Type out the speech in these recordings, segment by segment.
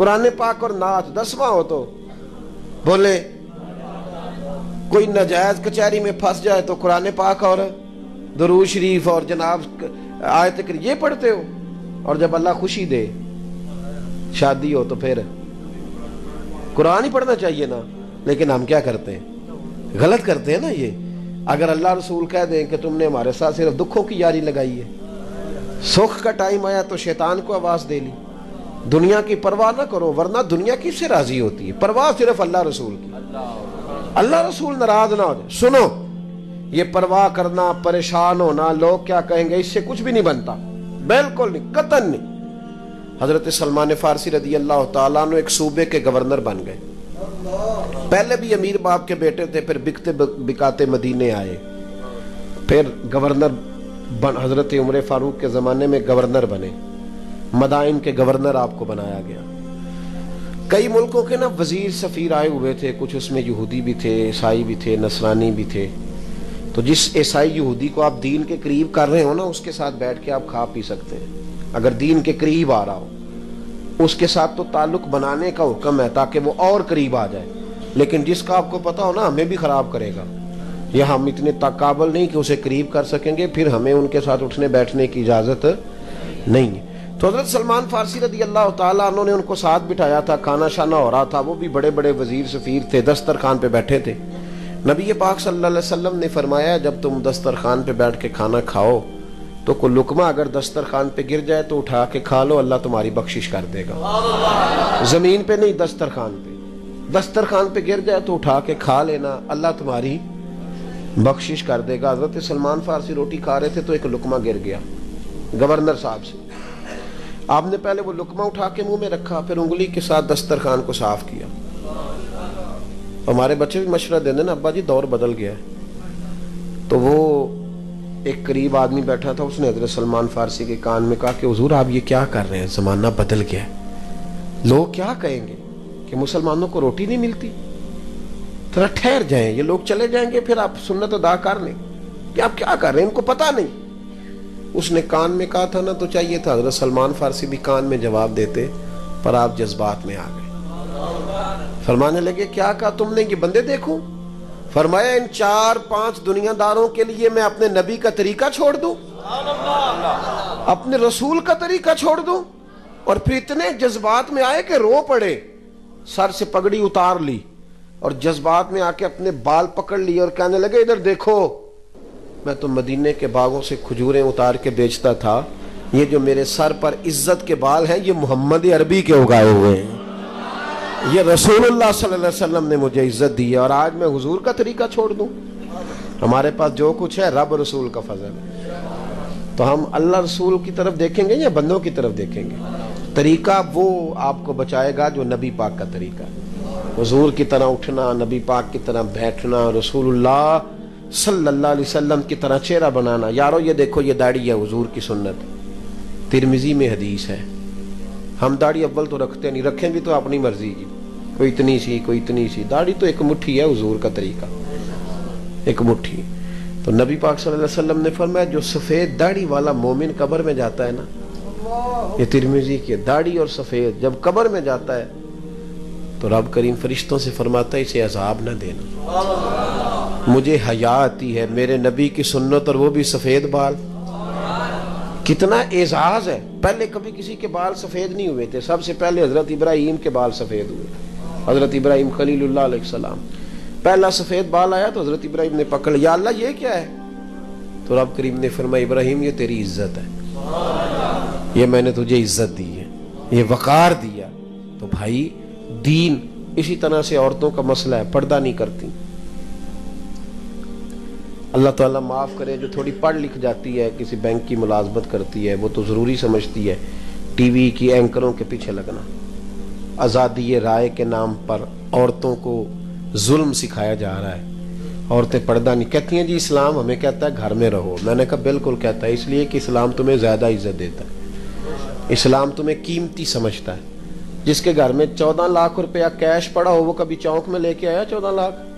قرآن پاک اور نعت 10واں ہو تو بولے. کوئی ناجائز کچہری میں پھنس جائے تو قرآن پاک اور درود شریف اور جناب آیت کریم یہ پڑھتے ہو. اور جب اللہ خوشی دے شادی ہو تو پھر قرآن ہی پڑھنا چاہیے نا. لیکن ہم کیا کرتے ہیں؟ غلط کرتے ہیں نا. یہ اگر اللہ رسول کہہ دیں کہ تم نے ہمارے ساتھ صرف دکھوں کی یاری لگائی ہے، سکھ کا ٹائم آیا تو شیطان کو آواز دے لی. دنیا کی پرواہ نہ کرو، ورنہ دنیا کس سے راضی ہوتی ہے؟ پرواہ صرف اللہ رسول کی. اللہ رسول ناراض نہ ہو جائے. سنو، یہ پرواہ کرنا، پریشان ہونا، لوگ کیا کہیں گے، اس سے کچھ بھی نہیں بنتا. بالکل نہیں، قطعاً نہیں. حضرت سلمان فارسی رضی اللہ تعالیٰ عنہ ایک صوبے کے گورنر بن گئے. پہلے بھی امیر باپ کے بیٹے تھے، پھر بکتے بکاتے مدینے آئے، پھر گورنر حضرت عمر فاروق کے زمانے میں گورنر بنے. مدائن کے گورنر آپ کو بنایا گیا. کئی ملکوں کے نا وزیر سفیر آئے ہوئے تھے، کچھ اس میں یہودی بھی تھے، عیسائی بھی تھے، نصرانی بھی تھے. تو جس عیسائی یہودی کو آپ دین کے قریب کر رہے ہو نا، اس کے ساتھ بیٹھ کے آپ کھا پی سکتے ہیں اگر دین کے قریب آ رہا ہو. اس کے ساتھ تو تعلق بنانے کا حکم ہے تاکہ وہ اور قریب آ جائے. لیکن جس کا آپ کو پتا ہو نا ہمیں بھی خراب کرے گا، یا ہم اتنے قابل نہیں کہ اسے قریب کر سکیں گے، پھر ہمیں ان کے ساتھ اٹھنے بیٹھنے کی اجازت نہیں ہے. تو حضرت سلمان فارسی رضی اللہ تعالیٰ عنہ نے ان کو ساتھ بٹھایا تھا. کھانا شانا ہو رہا تھا، وہ بھی بڑے بڑے وزیر سفیر تھے، دسترخوان پہ بیٹھے تھے. نبی پاک صلی اللہ علیہ وسلم نے فرمایا جب تم دسترخوان پہ بیٹھ کے کھانا کھاؤ تو کوئی لقمہ اگر دسترخوان پہ گر جائے تو اٹھا کے کھا لو، اللہ تمہاری بخشش کر دے گا. زمین پہ نہیں، دسترخوان پہ. دسترخوان پہ گر جائے تو اٹھا کے کھا لینا، اللہ تمہاری بخشش کر دے گا. حضرت سلمان فارسی روٹی کھا رہے تھے تو ایک لقمہ گر گیا گورنر صاحب سے. آپ نے پہلے وہ لقمہ اٹھا کے منہ میں رکھا، پھر انگلی کے ساتھ دسترخوان کو صاف کیا. ہمارے بچے بھی مشورہ دیں نا، ابا جی دور بدل گیا ہے. تو وہ ایک قریب آدمی بیٹھا تھا، اس نے حضرت سلمان فارسی کے کان میں کہا کہ حضور آپ یہ کیا کر رہے ہیں، زمانہ بدل گیا ہے، لوگ کیا کہیں گے کہ مسلمانوں کو روٹی نہیں ملتی. تھوڑا ٹھہر جائیں، یہ لوگ چلے جائیں گے، پھر آپ سنت ادا کر لیں کہ آپ کیا کر رہے ہیں، ان کو پتہ نہیں. اس نے کان میں کہا تھا نا، تو چاہیے تھا حضرت سلمان فارسی بھی کان میں جواب دیتے، پر آپ جذبات میں آ گئے. فرمانے لگے کیا کہا تم نے، یہ بندے دیکھو. فرمایا ان 4-5 دنیا داروں کے لیے میں اپنے نبی کا طریقہ چھوڑ دوں، اپنے رسول کا طریقہ چھوڑ دوں. اور پھر اتنے جذبات میں آئے کہ رو پڑے، سر سے پگڑی اتار لی اور جذبات میں آ کے اپنے بال پکڑ لیے اور کہنے لگے ادھر دیکھو، میں تو مدینے کے باغوں سے کھجوریں اتار کے بیچتا تھا، یہ جو میرے سر پر عزت کے بال ہیں یہ محمد عربی کے اگائے ہوئے ہیں، یہ رسول اللہ صلی اللہ علیہ وسلم نے مجھے عزت دی ہے، اور آج میں حضور کا طریقہ چھوڑ دوں. ہمارے پاس جو کچھ ہے رب رسول کا فضل ہے. تو ہم اللہ رسول کی طرف دیکھیں گے یا بندوں کی طرف دیکھیں گے؟ طریقہ وہ آپ کو بچائے گا جو نبی پاک کا طریقہ ہے. حضور کی طرح اٹھنا، نبی پاک کی طرح بیٹھنا، رسول اللہ صلی اللہ علیہ وسلم کی طرح چہرہ بنانا. یارو یہ دیکھو یہ داڑھی ہے حضور کی سنت، ترمذی میں حدیث ہے. ہم داڑھی اول تو رکھتے نہیں، رکھیں بھی تو اپنی مرضی کی، کوئی اتنی سی کوئی اتنی سی. داڑھی تو ایک مٹھی ہے، حضور کا طریقہ ایک مٹھی. تو نبی پاک صلی اللہ علیہ وسلم نے فرمایا جو سفید داڑھی والا مومن قبر میں جاتا ہے نا، یہ ترمذی کی داڑھی اور سفید جب قبر میں جاتا ہے تو رب کریم فرشتوں سے فرماتا ہے اسے عذاب نہ دینا، مجھے حیا آتی ہے میرے نبی کی سنت اور وہ بھی سفید بال. کتنا اعزاز ہے. پہلے کبھی کسی کے بال سفید نہیں ہوئے تھے، سب سے پہلے حضرت ابراہیم کے بال سفید ہوئے. حضرت ابراہیم خلیل اللہ علیہ السلام پہلا سفید بال آیا تو حضرت ابراہیم نے پکڑ لیا، اللہ یہ کیا ہے؟ تو رب کریم نے فرمایا ابراہیم یہ تیری عزت ہے، یہ میں نے تجھے عزت دی ہے، یہ وقار دیا. تو بھائی دین اسی طرح سے عورتوں کا مسئلہ ہے، پردہ نہیں کرتی. اللہ تعالیٰ معاف کرے، جو تھوڑی پڑھ لکھ جاتی ہے، کسی بینک کی ملازمت کرتی ہے، وہ تو ضروری سمجھتی ہے ٹی وی کی اینکروں کے پیچھے لگنا. آزادی رائے کے نام پر عورتوں کو ظلم سکھایا جا رہا ہے. عورتیں پردہ نہیں، کہتی ہیں جی اسلام ہمیں کہتا ہے گھر میں رہو. میں نے کہا بالکل کہتا ہے، اس لیے کہ اسلام تمہیں زیادہ عزت دیتا ہے، اسلام تمہیں قیمتی سمجھتا ہے. جس کے گھر میں 14 لاکھ روپیہ کیش پڑا ہو وہ کبھی چونک میں لے کے آیا 14 لاکھ؟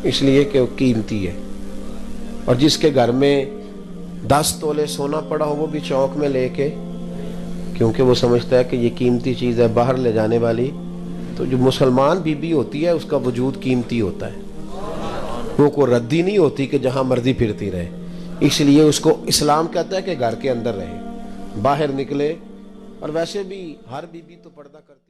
اس لیے کہ وہ قیمتی ہے. اور جس کے گھر میں 10 تولے سونا پڑا ہو وہ بھی چونک میں لے کے کیونکہ وہ سمجھتا ہے کہ یہ قیمتی چیز ہے باہر لے جانے والی. تو جو مسلمان بیوی ہوتی ہے اس کا وجود قیمتی ہوتا ہے, وہ کوئی ردی نہیں ہوتی کہ جہاں مرضی پھرتی رہے. اس لیے اس کو اسلام کہتا ہے کہ گھر کے اندر رہے, باہر نکلے. اور ویسے بھی ہر بیوی تو پردہ کرتی